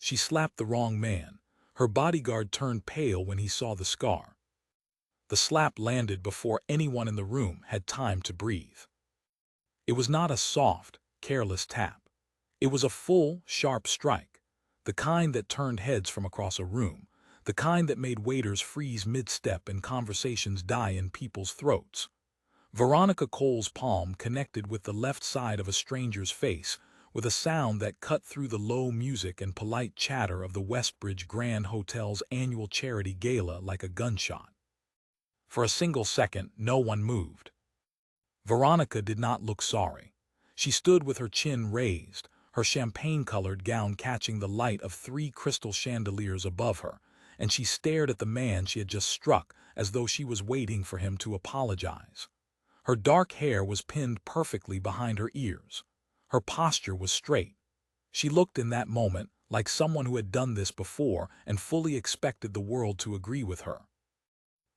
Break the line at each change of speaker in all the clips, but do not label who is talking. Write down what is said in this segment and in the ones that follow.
She slapped the wrong man. Her bodyguard turned pale when he saw the scar. The slap landed before anyone in the room had time to breathe. It was not a soft, careless tap. It was a full, sharp strike, the kind that turned heads from across a room, the kind that made waiters freeze mid-step and conversations die in people's throats. Veronica Cole's palm connected with the left side of a stranger's face, with a sound that cut through the low music and polite chatter of the Westbridge Grand Hotel's annual charity gala like a gunshot. For a single second, no one moved. Veronica did not look sorry. She stood with her chin raised, her champagne-colored gown catching the light of 3 crystal chandeliers above her, and she stared at the man she had just struck as though she was waiting for him to apologize. Her dark hair was pinned perfectly behind her ears. Her posture was straight. She looked in that moment like someone who had done this before and fully expected the world to agree with her.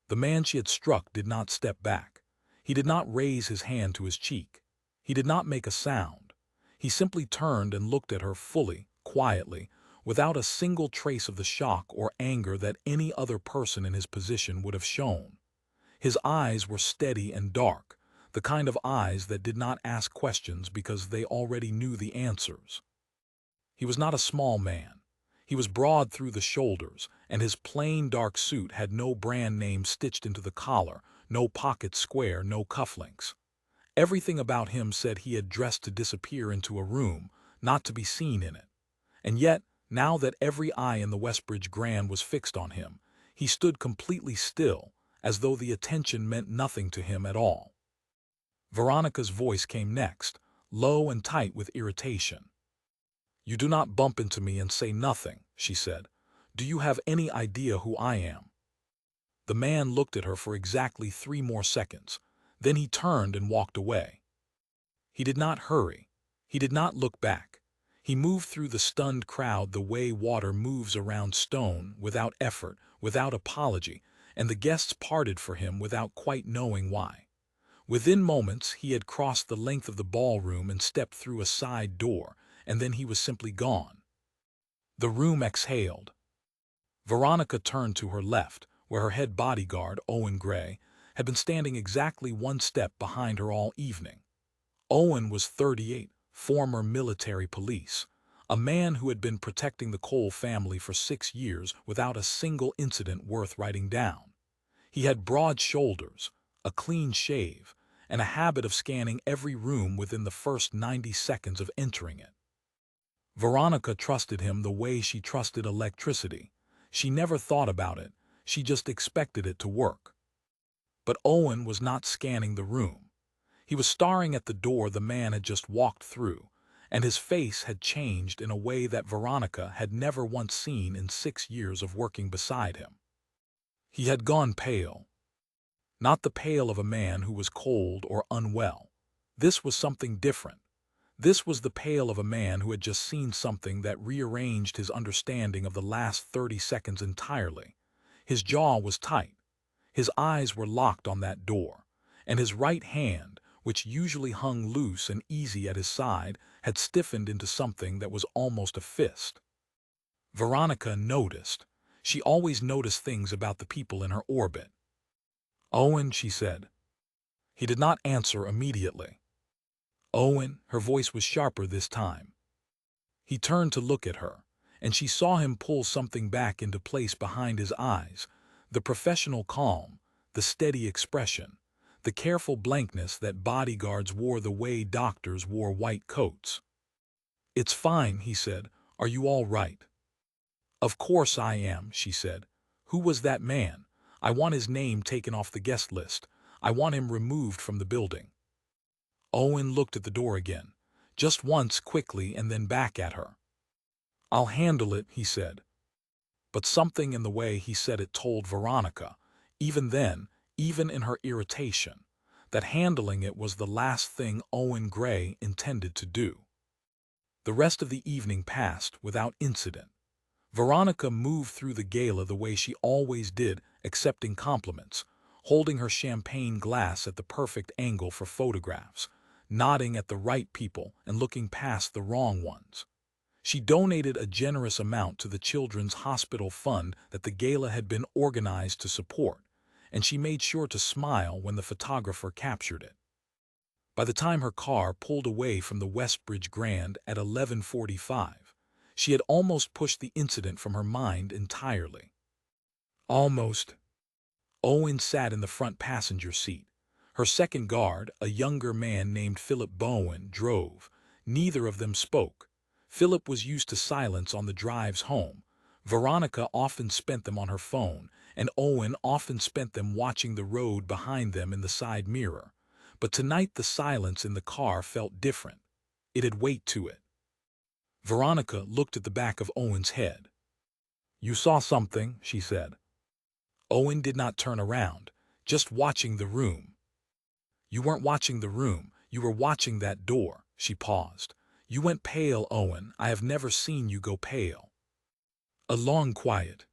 The man she had struck did not step back. He did not raise his hand to his cheek. He did not make a sound. He simply turned and looked at her fully, quietly, without a single trace of the shock or anger that any other person in his position would have shown. His eyes were steady and dark, the kind of eyes that did not ask questions because they already knew the answers. He was not a small man. He was broad through the shoulders, and his plain dark suit had no brand name stitched into the collar, no pocket square, no cufflinks. Everything about him said he had dressed to disappear into a room, not to be seen in it. And yet, now that every eye in the Westbridge Grand was fixed on him, he stood completely still, as though the attention meant nothing to him at all. Veronica's voice came next, low and tight with irritation. "You do not bump into me and say nothing," she said. "Do you have any idea who I am?" The man looked at her for exactly 3 more seconds. Then he turned and walked away. He did not hurry. He did not look back. He moved through the stunned crowd the way water moves around stone, without effort, without apology, and the guests parted for him without quite knowing why. Within moments, he had crossed the length of the ballroom and stepped through a side door, and then he was simply gone. The room exhaled. Veronica turned to her left, where her head bodyguard, Owen Gray, had been standing exactly 1 step behind her all evening. Owen was 38, former military police, a man who had been protecting the Cole family for 6 years without a single incident worth writing down. He had broad shoulders, a clean shave, and a habit of scanning every room within the first 90 seconds of entering it. Veronica trusted him the way she trusted electricity. She never thought about it, she just expected it to work. But Owen was not scanning the room. He was staring at the door the man had just walked through, and his face had changed in a way that Veronica had never once seen in 6 years of working beside him. He had gone pale. Not the pale of a man who was cold or unwell. This was something different. This was the pale of a man who had just seen something that rearranged his understanding of the last 30 seconds entirely. His jaw was tight. His eyes were locked on that door, and his right hand, which usually hung loose and easy at his side, had stiffened into something that was almost a fist. Veronica noticed. She always noticed things about the people in her orbit. "Owen," she said. He did not answer immediately. "Owen," her voice was sharper this time. He turned to look at her, and she saw him pull something back into place behind his eyes, the professional calm, the steady expression, the careful blankness that bodyguards wore the way doctors wore white coats. "It's fine," he said. "Are you all right?" "Of course I am," she said. "Who was that man? I want his name taken off the guest list. I want him removed from the building." Owen looked at the door again, just once quickly and then back at her. "I'll handle it," he said. But something in the way he said it told Veronica, even then, even in her irritation, that handling it was the last thing Owen Gray intended to do. The rest of the evening passed without incident. Veronica moved through the gala the way she always did, accepting compliments, holding her champagne glass at the perfect angle for photographs, nodding at the right people and looking past the wrong ones. She donated a generous amount to the Children's Hospital Fund that the gala had been organized to support, and she made sure to smile when the photographer captured it. By the time her car pulled away from the Westbridge Grand at 11:45, she had almost pushed the incident from her mind entirely. Almost. Owen sat in the front passenger seat. Her second guard, a younger man named Philip Bowen, drove. Neither of them spoke. Philip was used to silence on the drives home. Veronica often spent them on her phone, and Owen often spent them watching the road behind them in the side mirror. But tonight the silence in the car felt different. It had weight to it. Veronica looked at the back of Owen's head. "You saw something," she said. Owen did not turn around, just watching the room. "You weren't watching the room, you were watching that door." She paused. "You went pale, Owen. I have never seen you go pale." A long quiet.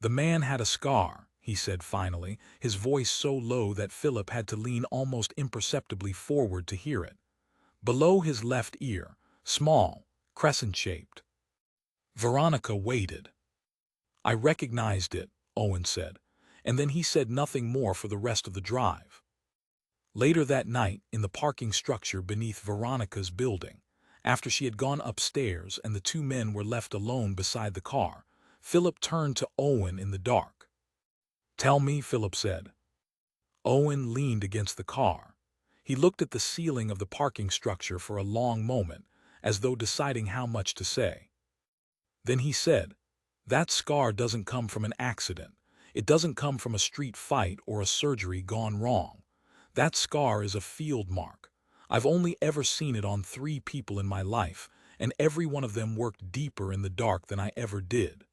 "The man had a scar," he said finally, his voice so low that Philip had to lean almost imperceptibly forward to hear it. Below his left ear, small, crescent-shaped. Veronica waited. "I recognized it," Owen said, and then he said nothing more for the rest of the drive. Later that night, in the parking structure beneath Veronica's building, after she had gone upstairs and the two men were left alone beside the car, Philip turned to Owen in the dark. "Tell me," Philip said. Owen leaned against the car. He looked at the ceiling of the parking structure for a long moment, as though deciding how much to say. Then he said, "That scar doesn't come from an accident. It doesn't come from a street fight or a surgery gone wrong. That scar is a field mark. I've only ever seen it on 3 people in my life, and every one of them worked deeper in the dark than I ever did."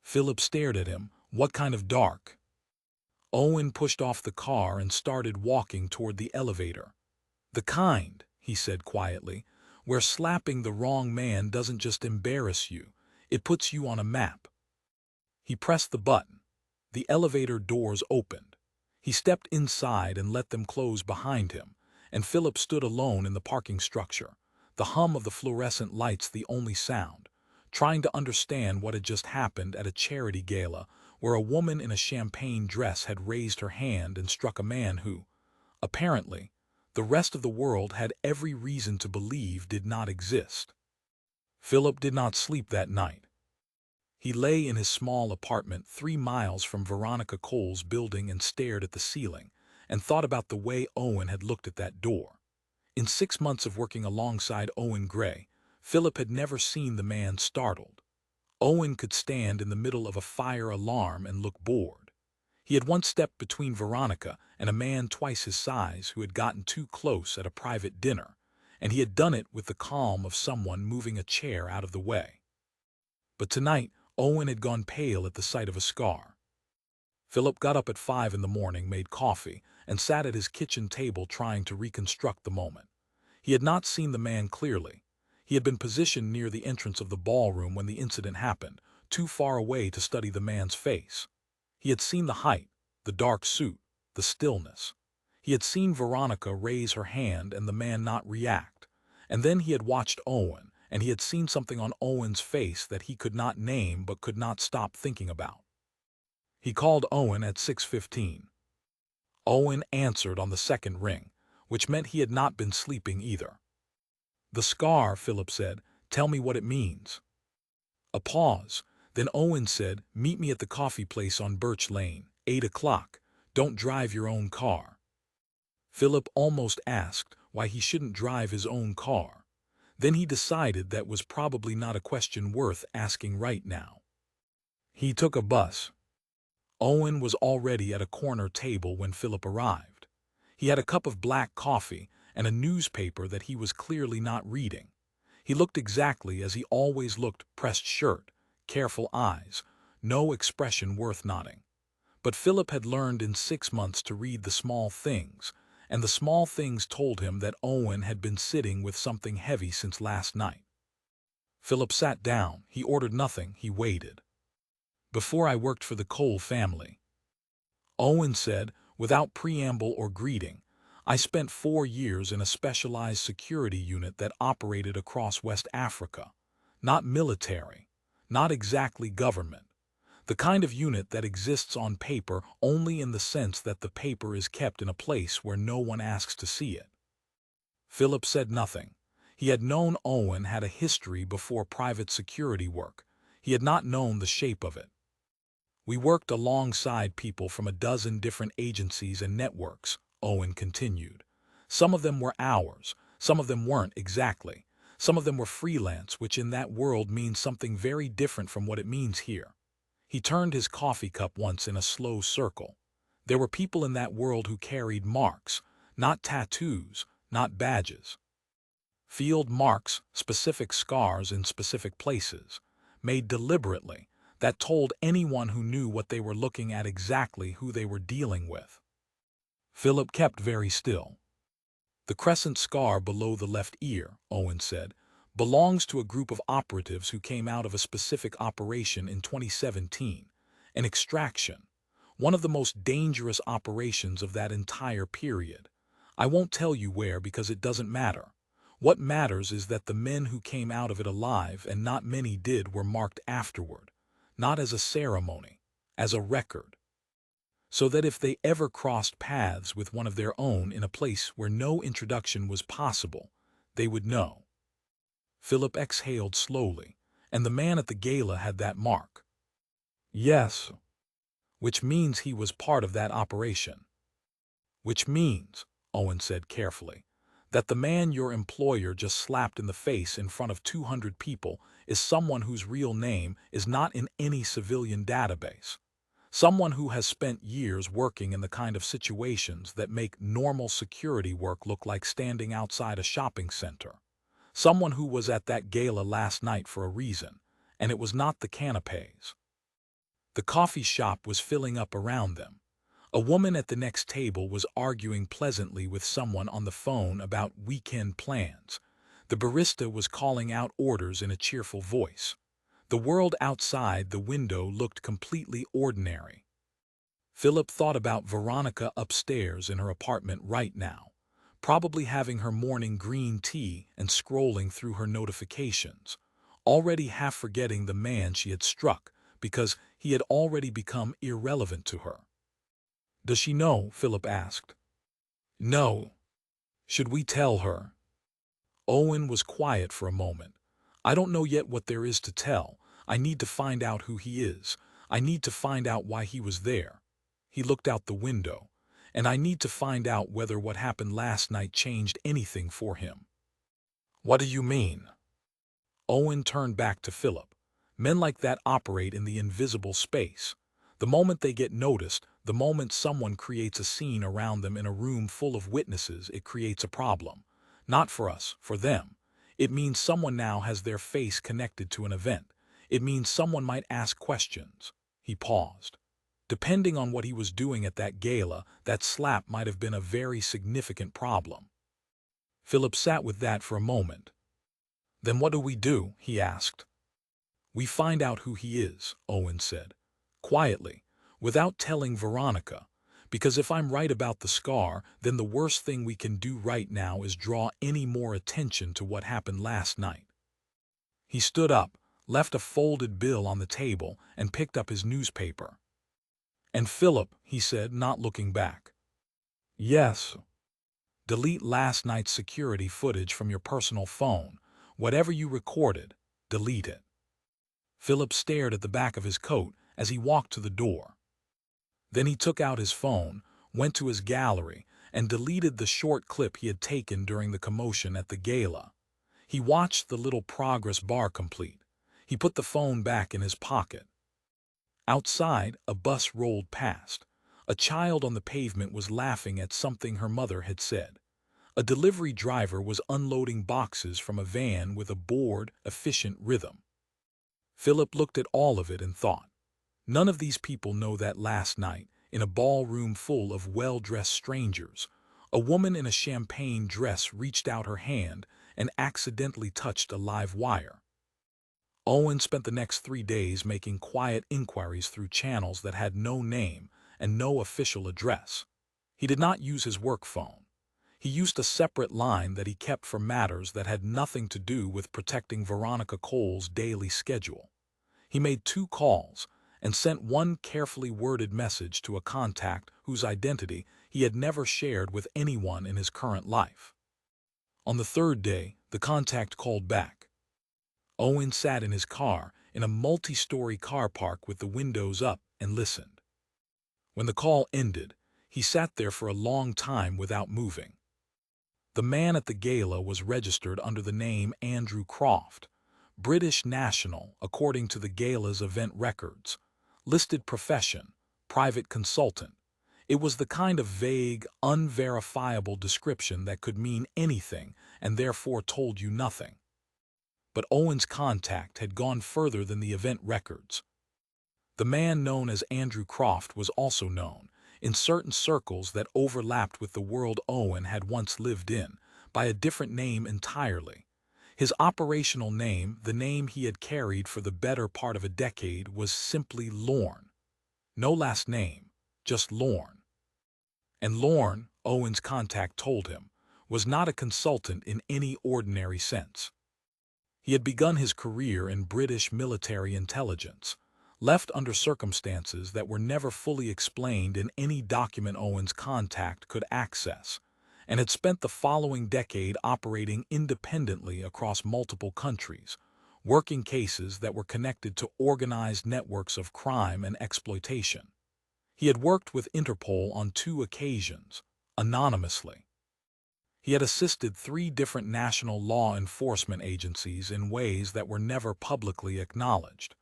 Philip stared at him. "What kind of dark?" Owen pushed off the car and started walking toward the elevator. "The kind," he said quietly, "where slapping the wrong man doesn't just embarrass you, it puts you on a map." He pressed the button. The elevator doors opened. He stepped inside and let them close behind him, and Philip stood alone in the parking structure, the hum of the fluorescent lights the only sound, trying to understand what had just happened at a charity gala where a woman in a champagne dress had raised her hand and struck a man who, apparently, the rest of the world had every reason to believe did not exist. Philip did not sleep that night. He lay in his small apartment 3 miles from Veronica Cole's building and stared at the ceiling, and thought about the way Owen had looked at that door. In 6 months of working alongside Owen Gray, Philip had never seen the man startled. Owen could stand in the middle of a fire alarm and look bored. He had once stepped between Veronica and a man twice his size who had gotten too close at a private dinner, and he had done it with the calm of someone moving a chair out of the way. But tonight, Owen had gone pale at the sight of a scar. Philip got up at 5 in the morning, made coffee, and sat at his kitchen table trying to reconstruct the moment. He had not seen the man clearly. He had been positioned near the entrance of the ballroom when the incident happened, too far away to study the man's face. He had seen the height, the dark suit, the stillness. He had seen Veronica raise her hand and the man not react. And then he had watched Owen, and he had seen something on Owen's face that he could not name but could not stop thinking about. He called Owen at 6:15. Owen answered on the second ring, which meant he had not been sleeping either. "The scar," Philip said. "Tell me what it means." A pause. Then Owen said, "Meet me at the coffee place on Birch Lane, 8 o'clock. Don't drive your own car." Philip almost asked why he shouldn't drive his own car. Then he decided that was probably not a question worth asking right now. He took a bus. Owen was already at a corner table when Philip arrived. He had a cup of black coffee and a newspaper that he was clearly not reading. He looked exactly as he always looked: pressed shirt, careful eyes, no expression worth nodding. But Philip had learned in 6 months to read the small things, and the small things told him that Owen had been sitting with something heavy since last night. Philip sat down. He ordered nothing. He waited. "Before I worked for the Cole family," Owen said, without preamble or greeting, "I spent 4 years in a specialized security unit that operated across West Africa. Not military, not exactly government. The kind of unit that exists on paper only in the sense that the paper is kept in a place where no one asks to see it. Philip said nothing. He had known Owen had a history before private security work. He had not known the shape of it. We worked alongside people from a dozen different agencies and networks, Owen continued. Some of them were ours, some of them weren't exactly. Some of them were freelance, which in that world means something very different from what it means here. He turned his coffee cup once in a slow circle. There were people in that world who carried marks, not tattoos, not badges. Field marks, specific scars in specific places, made deliberately, that told anyone who knew what they were looking at exactly who they were dealing with. Philip kept very still. The crescent scar below the left ear, Owen said, belongs to a group of operatives who came out of a specific operation in 2017, an extraction, one of the most dangerous operations of that entire period. I won't tell you where because it doesn't matter. What matters is that the men who came out of it alive, and not many did, were marked afterward, not as a ceremony, as a record. So that if they ever crossed paths with one of their own in a place where no introduction was possible, they would know. Philip exhaled slowly, and the man at the gala had that mark. Yes. Which means he was part of that operation. Which means, Owen said carefully, that the man your employer just slapped in the face in front of 200 people is someone whose real name is not in any civilian database. Someone who has spent years working in the kind of situations that make normal security work look like standing outside a shopping center. Someone who was at that gala last night for a reason, and it was not the canapes. The coffee shop was filling up around them. A woman at the next table was arguing pleasantly with someone on the phone about weekend plans. The barista was calling out orders in a cheerful voice. The world outside the window looked completely ordinary. Philip thought about Veronica upstairs in her apartment right now, probably having her morning green tea and scrolling through her notifications, already half forgetting the man she had struck because he had already become irrelevant to her. Does she know? Philip asked. No. Should we tell her? Owen was quiet for a moment. I don't know yet what there is to tell. I need to find out who he is. I need to find out why he was there. He looked out the window. And I need to find out whether what happened last night changed anything for him. What do you mean? Owen turned back to Philip. Men like that operate in the invisible space. The moment they get noticed, the moment someone creates a scene around them in a room full of witnesses, it creates a problem. Not for us, for them. It means someone now has their face connected to an event. It means someone might ask questions. He paused. Depending on what he was doing at that gala, that slap might have been a very significant problem. Philip sat with that for a moment. Then what do we do? He asked. We find out who he is, Owen said, quietly, without telling Veronica, because if I'm right about the scar, then the worst thing we can do right now is draw any more attention to what happened last night. He stood up, left a folded bill on the table, and picked up his newspaper. And Philip, he said, not looking back. Yes. Delete last night's security footage from your personal phone. Whatever you recorded, delete it. Philip stared at the back of his coat as he walked to the door. Then he took out his phone, went to his gallery, and deleted the short clip he had taken during the commotion at the gala. He watched the little progress bar complete. He put the phone back in his pocket. Outside, a bus rolled past. A child on the pavement was laughing at something her mother had said. A delivery driver was unloading boxes from a van with a bored, efficient rhythm. Philip looked at all of it and thought, none of these people know that last night, in a ballroom full of well-dressed strangers, a woman in a champagne dress reached out her hand and accidentally touched a live wire. Owen spent the next 3 days making quiet inquiries through channels that had no name and no official address. He did not use his work phone. He used a separate line that he kept for matters that had nothing to do with protecting Veronica Cole's daily schedule. He made 2 calls and sent one carefully worded message to a contact whose identity he had never shared with anyone in his current life. On the 3rd day, the contact called back. Owen sat in his car in a multi-story car park with the windows up and listened. When the call ended, he sat there for a long time without moving. The man at the gala was registered under the name Andrew Croft, British national according to the gala's event records, listed profession, private consultant. It was the kind of vague, unverifiable description that could mean anything and therefore told you nothing. But Owen's contact had gone further than the event records. The man known as Andrew Croft was also known, in certain circles that overlapped with the world Owen had once lived in, by a different name entirely. His operational name, the name he had carried for the better part of a decade, was simply Lorne. No last name, just Lorne. And Lorne, Owen's contact told him, was not a consultant in any ordinary sense. He had begun his career in British military intelligence, left under circumstances that were never fully explained in any document Owen's contact could access, and had spent the following decade operating independently across multiple countries, working cases that were connected to organized networks of crime and exploitation. He had worked with Interpol on 2 occasions, anonymously. He had assisted 3 different national law enforcement agencies in ways that were never publicly acknowledged.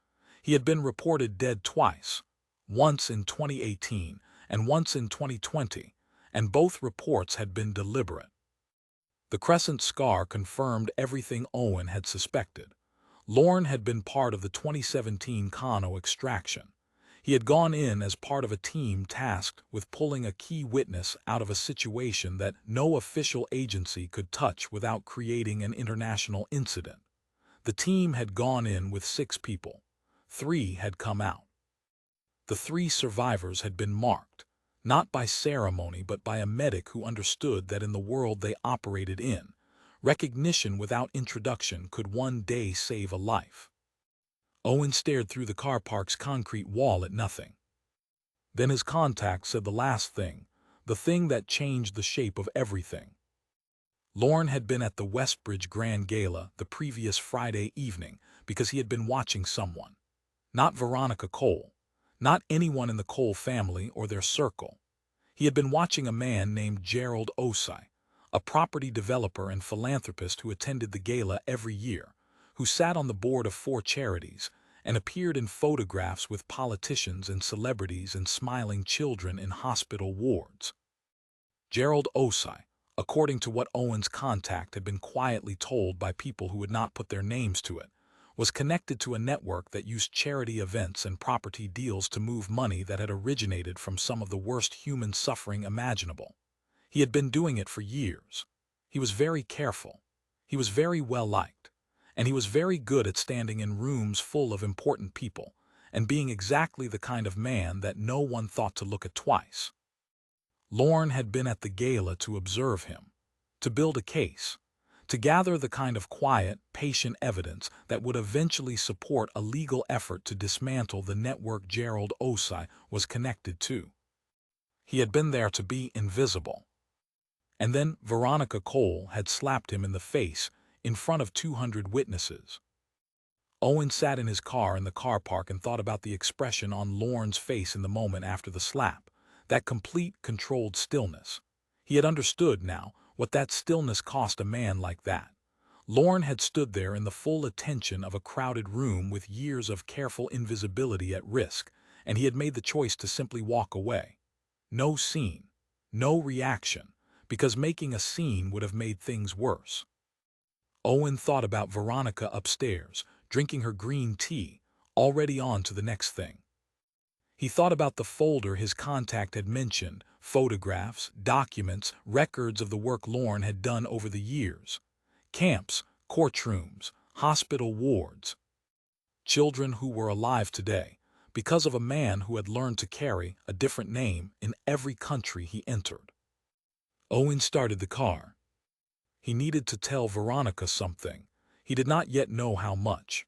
He had been reported dead twice, once in 2018 and once in 2020, and both reports had been deliberate. The crescent scar confirmed everything Owen had suspected. Lorne had been part of the 2017 Kano extraction. He had gone in as part of a team tasked with pulling a key witness out of a situation that no official agency could touch without creating an international incident. The team had gone in with 6 people. 3 had come out. The 3 survivors had been marked, not by ceremony but by a medic who understood that in the world they operated in, recognition without introduction could one day save a life. Owen stared through the car park's concrete wall at nothing. Then his contact said the last thing, the thing that changed the shape of everything. Lorne had been at the Westbridge Grand Gala the previous Friday evening because he had been watching someone. Not Veronica Cole, not anyone in the Cole family or their circle. He had been watching a man named Gerald Osai, a property developer and philanthropist who attended the gala every year, who sat on the board of 4 charities and appeared in photographs with politicians and celebrities and smiling children in hospital wards. Gerald Osai, according to what Owen's contact had been quietly told by people who would not put their names to it, was connected to a network that used charity events and property deals to move money that had originated from some of the worst human suffering imaginable. He had been doing it for years. He was very careful. He was very well liked. And he was very good at standing in rooms full of important people and being exactly the kind of man that no one thought to look at twice. Lorne had been at the gala to observe him, to build a case, to gather the kind of quiet, patient evidence that would eventually support a legal effort to dismantle the network Gerald Osai was connected to. He had been there to be invisible. And then Veronica Cole had slapped him in the face in front of 200 witnesses. Owen sat in his car in the car park and thought about the expression on Lorne's face in the moment after the slap, that complete, controlled stillness. He had understood now what that stillness cost a man like that. Lorne had stood there in the full attention of a crowded room with years of careful invisibility at risk, and he had made the choice to simply walk away. No scene, no reaction, because making a scene would have made things worse. Owen thought about Veronica upstairs, drinking her green tea, already on to the next thing. He thought about the folder his contact had mentioned, photographs, documents, records of the work Lorne had done over the years. Camps, courtrooms, hospital wards. Children who were alive today, because of a man who had learned to carry a different name in every country he entered. Owen started the car. He needed to tell Veronica something. He did not yet know how much.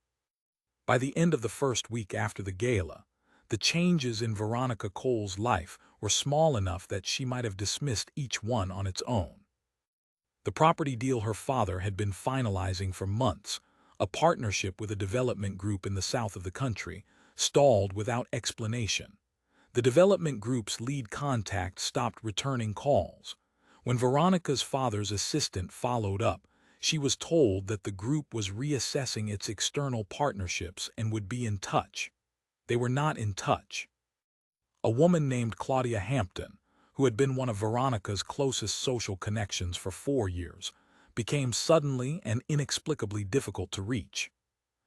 By the end of the first week after the gala, the changes in Veronica Cole's life were small enough that she might have dismissed each one on its own. The property deal her father had been finalizing for months, a partnership with a development group in the south of the country, stalled without explanation. The development group's lead contact stopped returning calls. When Veronica's father's assistant followed up, she was told that the group was reassessing its external partnerships and would be in touch. They were not in touch. A woman named Claudia Hampton, who had been one of Veronica's closest social connections for 4 years, became suddenly and inexplicably difficult to reach.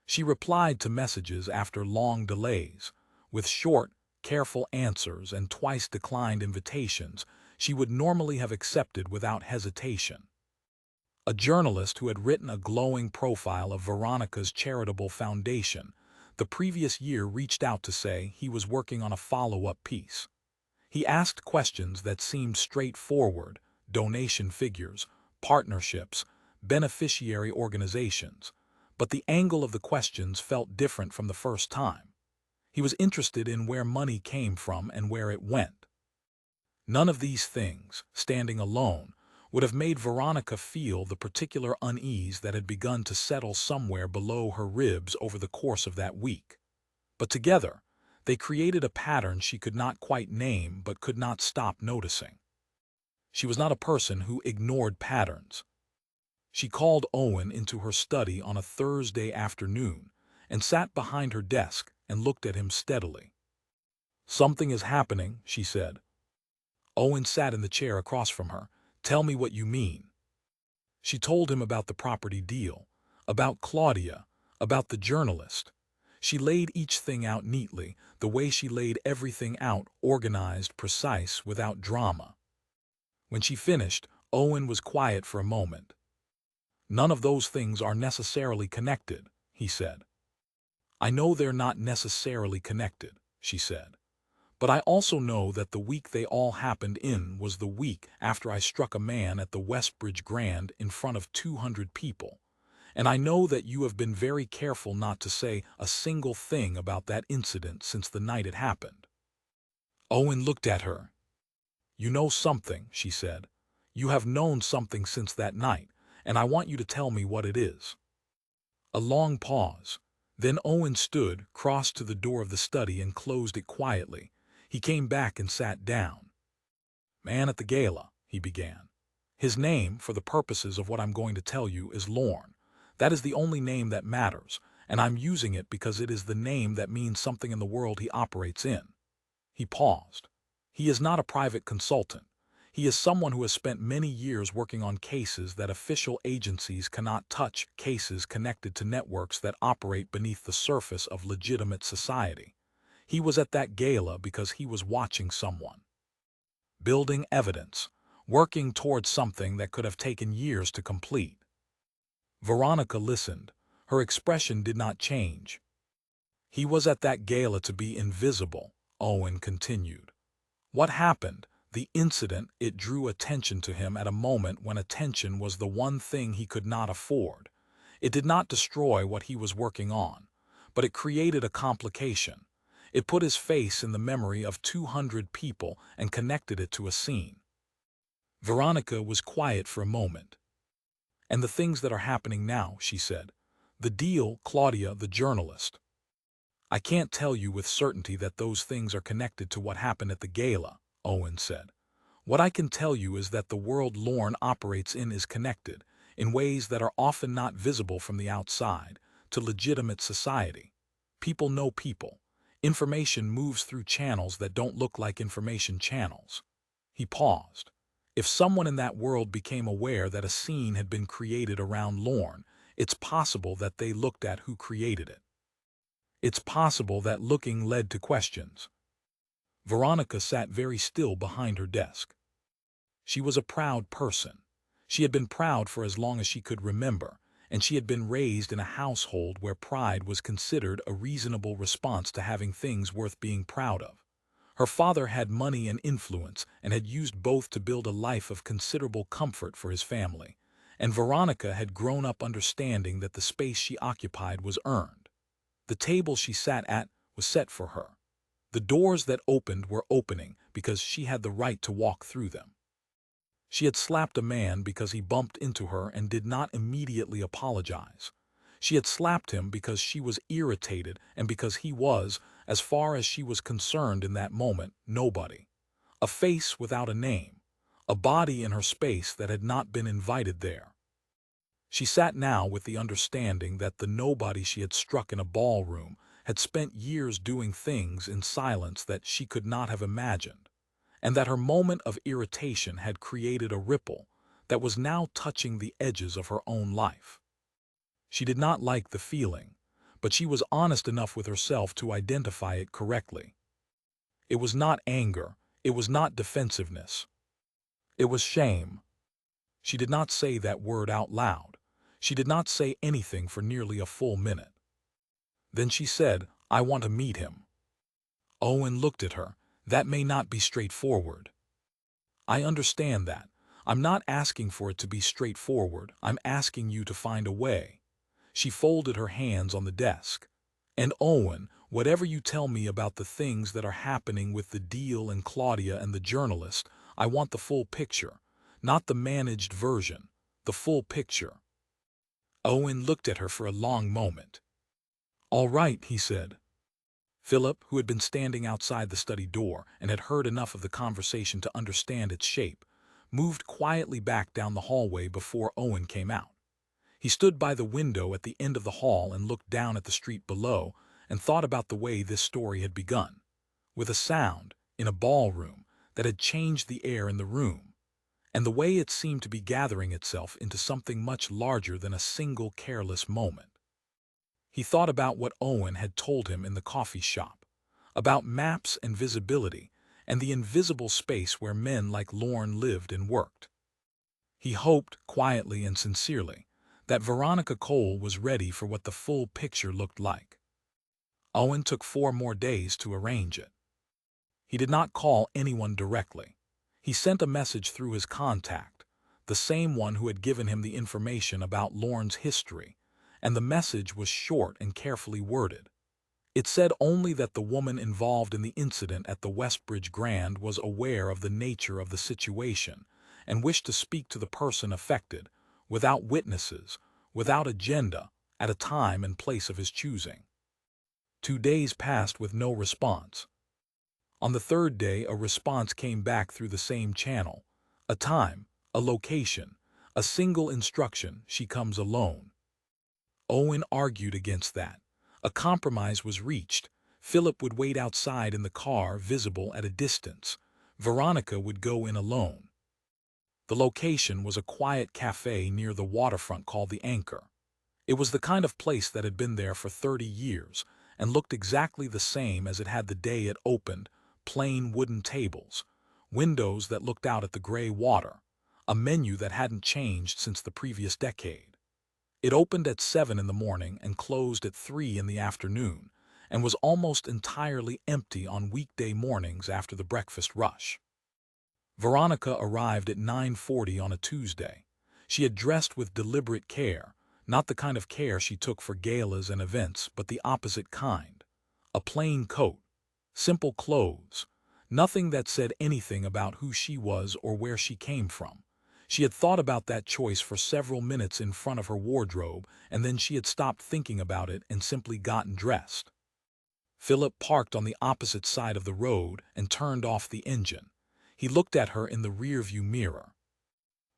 She replied to messages after long delays, with short, careful answers and twice declined invitations she would normally have accepted without hesitation. A journalist who had written a glowing profile of Veronica's charitable foundation the previous year reached out to say he was working on a follow-up piece. He asked questions that seemed straightforward: donation figures, partnerships, beneficiary organizations, but the angle of the questions felt different from the first time. He was interested in where money came from and where it went. None of these things, standing alone, would have made Veronica feel the particular unease that had begun to settle somewhere below her ribs over the course of that week. But together, they created a pattern she could not quite name but could not stop noticing. She was not a person who ignored patterns. She called Owen into her study on a Thursday afternoon and sat behind her desk and looked at him steadily. "Something is happening," she said. Owen sat in the chair across from her. "Tell me what you mean." She told him about the property deal, about Claudia, about the journalist. She laid each thing out neatly, the way she laid everything out, organized, precise, without drama. When she finished, Owen was quiet for a moment. "None of those things are necessarily connected," he said. "I know they're not necessarily connected," she said. "But I also know that the week they all happened in was the week after I struck a man at the Westbridge Grand in front of 200 people. And I know that you have been very careful not to say a single thing about that incident since the night it happened." Owen looked at her. "You know something," she said. "You have known something since that night, and I want you to tell me what it is." A long pause. Then Owen stood, crossed to the door of the study and closed it quietly. He came back and sat down. "Man at the gala," he began. "His name, for the purposes of what I'm going to tell you, is Lorne. That is the only name that matters, and I'm using it because it is the name that means something in the world he operates in." He paused. "He is not a private consultant. He is someone who has spent many years working on cases that official agencies cannot touch, cases connected to networks that operate beneath the surface of legitimate society. He was at that gala because he was watching someone. Building evidence, working towards something that could have taken years to complete." Veronica listened. Her expression did not change. "He was at that gala to be invisible," Owen continued. "What happened, the incident, it drew attention to him at a moment when attention was the one thing he could not afford. It did not destroy what he was working on, but it created a complication. It put his face in the memory of 200 people and connected it to a scene." Veronica was quiet for a moment. "And the things that are happening now," she said. "The deal, Claudia, the journalist." "I can't tell you with certainty that those things are connected to what happened at the gala," Owen said. "What I can tell you is that the world Lorne operates in is connected, in ways that are often not visible from the outside, to legitimate society. People know people. Information moves through channels that don't look like information channels." He paused. "If someone in that world became aware that a scene had been created around Lorne, it's possible that they looked at who created it. It's possible that looking led to questions." Veronica sat very still behind her desk. She was a proud person. She had been proud for as long as she could remember, and she had been raised in a household where pride was considered a reasonable response to having things worth being proud of. Her father had money and influence and had used both to build a life of considerable comfort for his family, and Veronica had grown up understanding that the space she occupied was earned. The table she sat at was set for her. The doors that opened were opening because she had the right to walk through them. She had slapped a man because he bumped into her and did not immediately apologize. She had slapped him because she was irritated and because he was, as far as she was concerned in that moment, nobody. A face without a name. A body in her space that had not been invited there. She sat now with the understanding that the nobody she had struck in a ballroom had spent years doing things in silence that she could not have imagined, and that her moment of irritation had created a ripple that was now touching the edges of her own life. She did not like the feeling, but she was honest enough with herself to identify it correctly. It was not anger, it was not defensiveness. It was shame. She did not say that word out loud. She did not say anything for nearly a full minute. Then she said, "I want to meet him." Owen looked at her. "That may not be straightforward." "I understand that. I'm not asking for it to be straightforward. I'm asking you to find a way." She folded her hands on the desk. "And Owen, whatever you tell me about the things that are happening with the deal and Claudia and the journalist, I want the full picture, not the managed version, the full picture." Owen looked at her for a long moment. "All right," he said. Philip, who had been standing outside the study door and had heard enough of the conversation to understand its shape, moved quietly back down the hallway before Owen came out. He stood by the window at the end of the hall and looked down at the street below and thought about the way this story had begun, with a sound, in a ballroom, that had changed the air in the room, and the way it seemed to be gathering itself into something much larger than a single careless moment. He thought about what Owen had told him in the coffee shop, about maps and visibility, and the invisible space where men like Lorne lived and worked. He hoped, quietly and sincerely, that Veronica Cole was ready for what the full picture looked like. Owen took 4 more days to arrange it. He did not call anyone directly. He sent a message through his contact, the same one who had given him the information about Lorne's history, and the message was short and carefully worded. It said only that the woman involved in the incident at the Westbridge Grand was aware of the nature of the situation and wished to speak to the person affected, without witnesses, without agenda, at a time and place of his choosing. 2 days passed with no response. On the 3rd day, a response came back through the same channel. A time, a location, a single instruction: she comes alone. Owen argued against that. A compromise was reached. Philip would wait outside in the car, visible at a distance. Veronica would go in alone. The location was a quiet cafe near the waterfront called the Anchor. It was the kind of place that had been there for 30 years and looked exactly the same as it had the day it opened: plain wooden tables, windows that looked out at the gray water, a menu that hadn't changed since the previous decade. It opened at 7 in the morning and closed at 3 in the afternoon, and was almost entirely empty on weekday mornings after the breakfast rush. Veronica arrived at 9:40 on a Tuesday. She had dressed with deliberate care, not the kind of care she took for galas and events, but the opposite kind. A plain coat, simple clothes, nothing that said anything about who she was or where she came from. She had thought about that choice for several minutes in front of her wardrobe, and then she had stopped thinking about it and simply gotten dressed. Philip parked on the opposite side of the road and turned off the engine. He looked at her in the rearview mirror.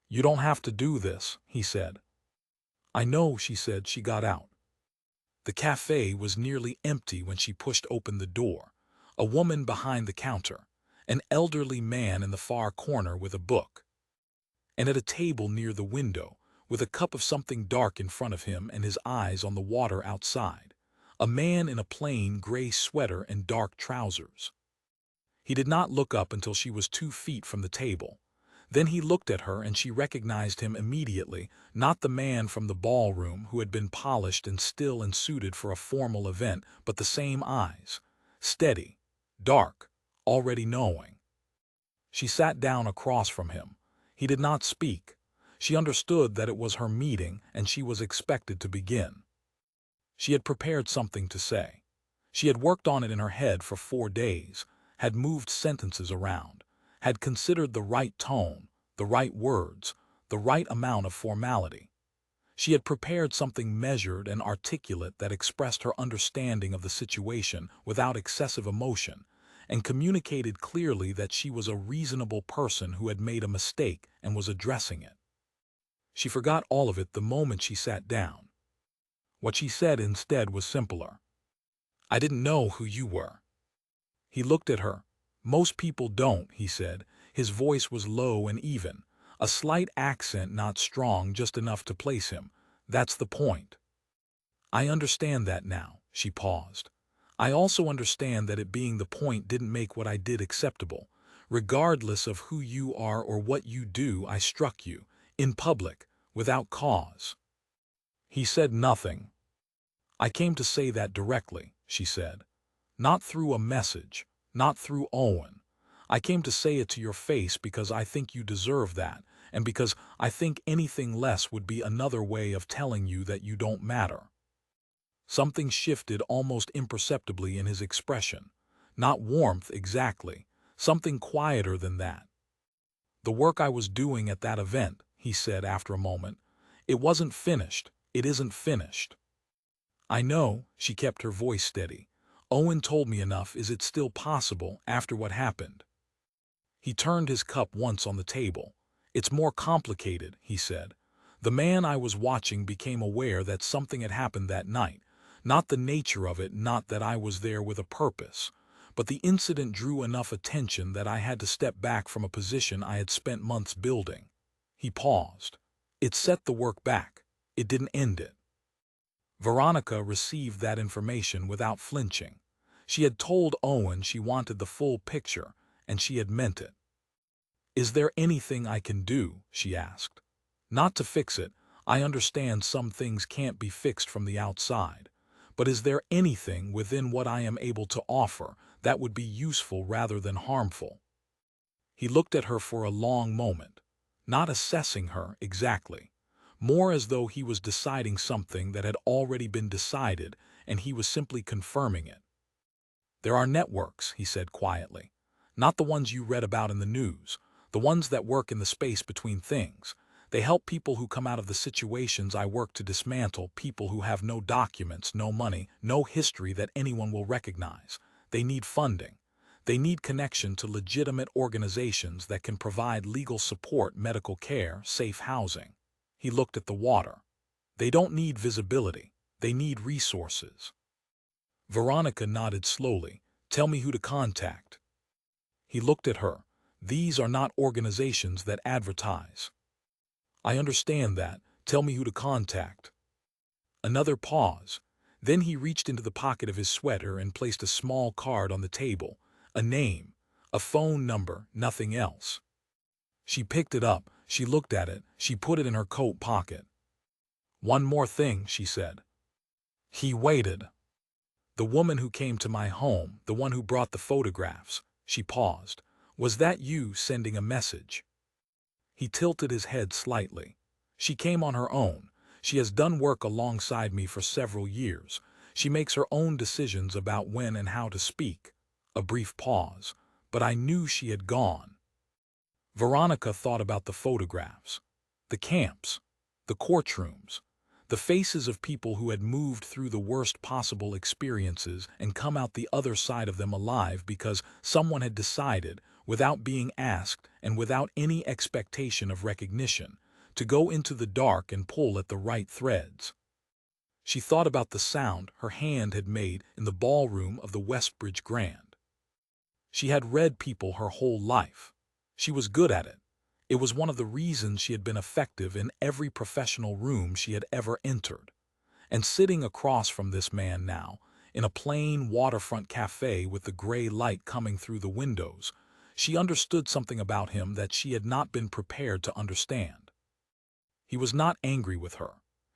"You don't have to do this," he said. "I know," she said. She got out. The cafe was nearly empty when she pushed open the door. A woman behind the counter, an elderly man in the far corner with a book, and at a table near the window, with a cup of something dark in front of him and his eyes on the water outside, a man in a plain gray sweater and dark trousers. He did not look up until she was 2 feet from the table. Then he looked at her and she recognized him immediately, not the man from the ballroom who had been polished and still and suited for a formal event, but the same eyes, steady, dark, already knowing. She sat down across from him. He did not speak. She understood that it was her meeting and she was expected to begin. She had prepared something to say. She had worked on it in her head for 4 days, had moved sentences around, had considered the right tone, the right words, the right amount of formality. She had prepared something measured and articulate that expressed her understanding of the situation without excessive emotion, and communicated clearly that she was a reasonable person who had made a mistake and was addressing it. She forgot all of it the moment she sat down. What she said instead was simpler. "I didn't know who you were." He looked at her. "Most people don't," he said. His voice was low and even, a slight accent not strong, just enough to place him. "That's the point." "I understand that now." She paused. "I also understand that it being the point didn't make what I did acceptable. Regardless of who you are or what you do, I struck you, in public, without cause." He said nothing. "I came to say that directly," she said. "Not through a message, not through Owen. I came to say it to your face because I think you deserve that, and because I think anything less would be another way of telling you that you don't matter." Something shifted almost imperceptibly in his expression. Not warmth exactly, something quieter than that. "The work I was doing at that event," he said after a moment, "it wasn't finished. It isn't finished." "I know," she kept her voice steady. "Owen told me enough. Is it still possible, after what happened?" He turned his cup once on the table. "It's more complicated," he said. "The man I was watching became aware that something had happened that night. Not the nature of it, not that I was there with a purpose. But the incident drew enough attention that I had to step back from a position I had spent months building." He paused. "It set the work back. It didn't end it." Veronica received that information without flinching. She had told Owen she wanted the full picture, and she had meant it. "Is there anything I can do?" she asked. "Not to fix it. I understand some things can't be fixed from the outside. But is there anything within what I am able to offer that would be useful rather than harmful?" He looked at her for a long moment, not assessing her exactly, more as though he was deciding something that had already been decided and he was simply confirming it. "There are networks," he said quietly. "Not the ones you read about in the news, the ones that work in the space between things. They help people who come out of the situations I work to dismantle, people who have no documents, no money, no history that anyone will recognize. They need funding. They need connection to legitimate organizations that can provide legal support, medical care, safe housing." He looked at the water. "They don't need visibility. They need resources." Veronica nodded slowly. "Tell me who to contact." He looked at her. "These are not organizations that advertise." "I understand that. Tell me who to contact." Another pause. Then he reached into the pocket of his sweater and placed a small card on the table. A name, a phone number, nothing else. She picked it up. She looked at it. She put it in her coat pocket. "One more thing," she said. He waited. "The woman who came to my home, the one who brought the photographs," she paused. "Was that you sending a message?" He tilted his head slightly. "She came on her own. She has done work alongside me for several years. She makes her own decisions about when and how to speak." A brief pause. "But I knew she had gone." Veronica thought about the photographs, the camps, the courtrooms, the faces of people who had moved through the worst possible experiences and come out the other side of them alive because someone had decided, without being asked and without any expectation of recognition, to go into the dark and pull at the right threads. She thought about the sound her hand had made in the ballroom of the Westbridge Grand. She had read people her whole life. She was good at it. It was one of the reasons she had been effective in every professional room she had ever entered. And sitting across from this man now, in a plain waterfront cafe with the gray light coming through the windows, she understood something about him that she had not been prepared to understand. He was not angry with her.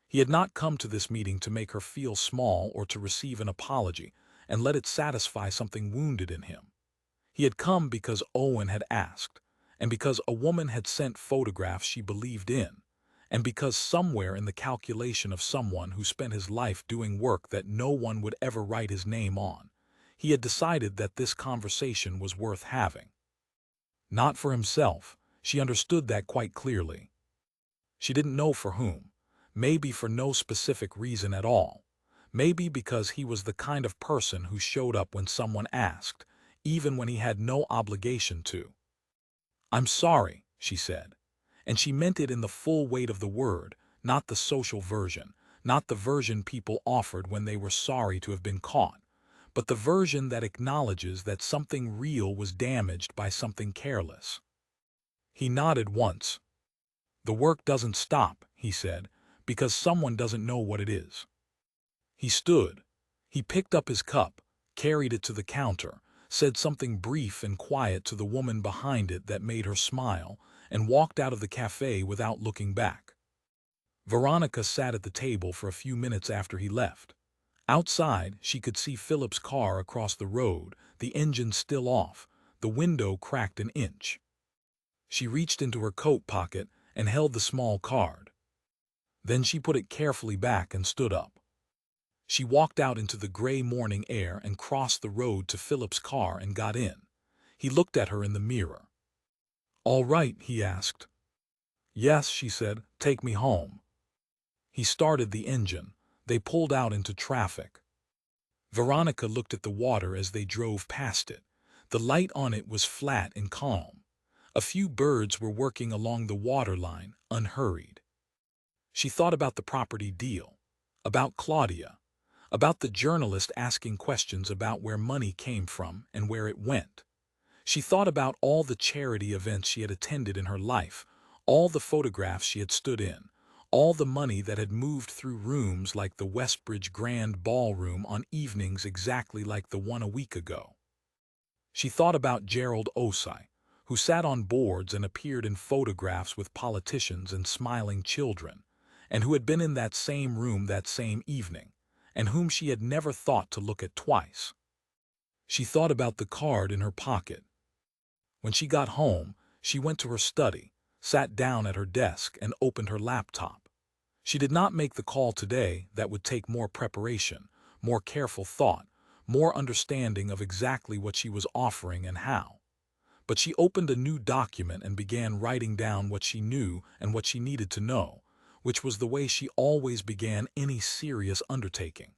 He had not come to this meeting to make her feel small or to receive an apology and let it satisfy something wounded in him. He had come because Owen had asked, and because a woman had sent photographs she believed in, and because somewhere in the calculation of someone who spent his life doing work that no one would ever write his name on, he had decided that this conversation was worth having. Not for himself, she understood that quite clearly. She didn't know for whom, maybe for no specific reason at all, maybe because he was the kind of person who showed up when someone asked, even when he had no obligation to. "I'm sorry," she said, and she meant it in the full weight of the word, not the social version, not the version people offered when they were sorry to have been caught, but the version that acknowledges that something real was damaged by something careless. He nodded once. "The work doesn't stop," he said, "because someone doesn't know what it is." He stood. He picked up his cup, carried it to the counter, said something brief and quiet to the woman behind it that made her smile, and walked out of the cafe without looking back. Veronica sat at the table for a few minutes after he left. Outside, she could see Philip's car across the road, the engine still off, the window cracked an inch. She reached into her coat pocket and held the small card. Then she put it carefully back and stood up. She walked out into the gray morning air and crossed the road to Philip's car and got in. He looked at her in the mirror. "All right," he asked. "Yes," she said, "take me home." He started the engine. They pulled out into traffic. Veronica looked at the water as they drove past it. The light on it was flat and calm. A few birds were working along the waterline, unhurried. She thought about the property deal, about Claudia, about the journalist asking questions about where money came from and where it went. She thought about all the charity events she had attended in her life, all the photographs she had stood in, all the money that had moved through rooms like the Westbridge Grand Ballroom on evenings exactly like the one a week ago. She thought about Gerald Osai, who sat on boards and appeared in photographs with politicians and smiling children, and who had been in that same room that same evening, and whom she had never thought to look at twice. She thought about the card in her pocket. When she got home, she went to her study, sat down at her desk, and opened her laptop. She did not make the call today. That would take more preparation, more careful thought, more understanding of exactly what she was offering and how. But she opened a new document and began writing down what she knew and what she needed to know, which was the way she always began any serious undertaking.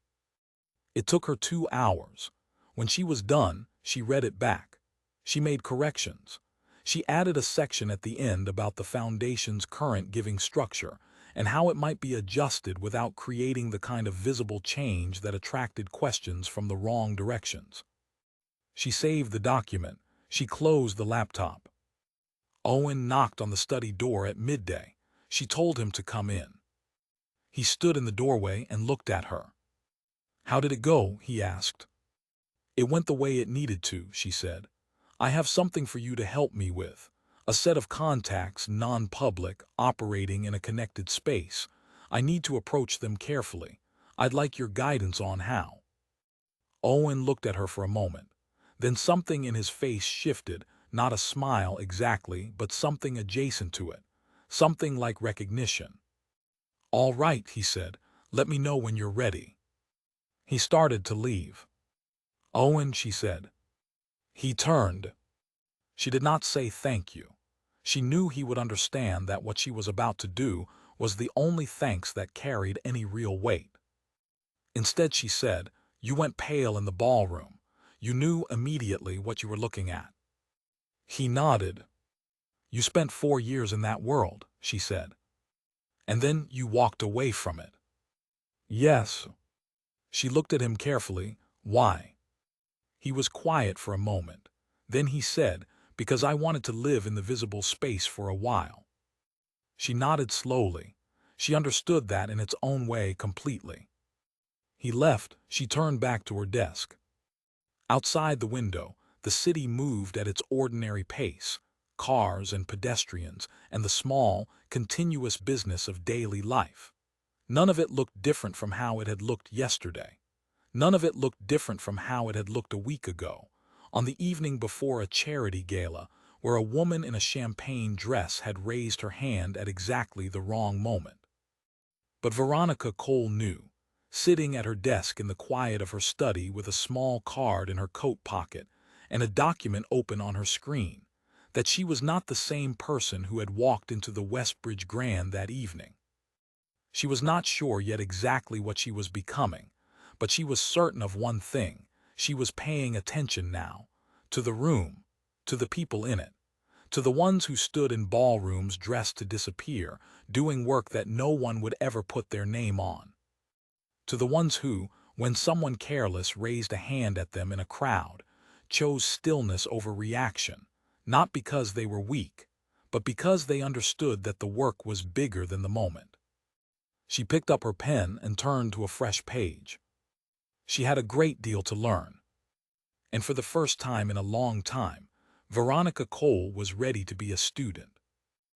It took her 2 hours. When she was done, she read it back. She made corrections. She added a section at the end about the foundation's current giving structure and how it might be adjusted without creating the kind of visible change that attracted questions from the wrong directions. She saved the document. She closed the laptop. Owen knocked on the study door at midday. She told him to come in. He stood in the doorway and looked at her. "How did it go?" he asked. "It went the way it needed to," she said. "I have something for you to help me with. A set of contacts, non-public, operating in a connected space. I need to approach them carefully. I'd like your guidance on how." Owen looked at her for a moment. Then something in his face shifted, not a smile exactly, but something adjacent to it, something like recognition. "All right," he said. "Let me know when you're ready." He started to leave. "Owen," she said. He turned. She did not say thank you. She knew he would understand that what she was about to do was the only thanks that carried any real weight. Instead she said, "You went pale in the ballroom. You knew immediately what you were looking at." He nodded. "You spent 4 years in that world," she said. "And then you walked away from it." "Yes." She looked at him carefully. "Why?" He was quiet for a moment. Then he said, "Because I wanted to live in the visible space for a while." She nodded slowly. She understood that in its own way completely. He left. She turned back to her desk. Outside the window, the city moved at its ordinary pace, cars and pedestrians and the small, continuous business of daily life. None of it looked different from how it had looked yesterday. None of it looked different from how it had looked a week ago. on the evening before a charity gala where a woman in a champagne dress had raised her hand at exactly the wrong moment. But Veronica Cole knew, sitting at her desk in the quiet of her study with a small card in her coat pocket and a document open on her screen, that she was not the same person who had walked into the Westbridge Grand that evening. She was not sure yet exactly what she was becoming, but she was certain of one thing: she was paying attention now, to the room, to the people in it, to the ones who stood in ballrooms dressed to disappear, doing work that no one would ever put their name on, to the ones who, when someone careless raised a hand at them in a crowd, chose stillness over reaction, not because they were weak, but because they understood that the work was bigger than the moment. She picked up her pen and turned to a fresh page. She had a great deal to learn, and for the first time in a long time, Veronica Cole was ready to be a student.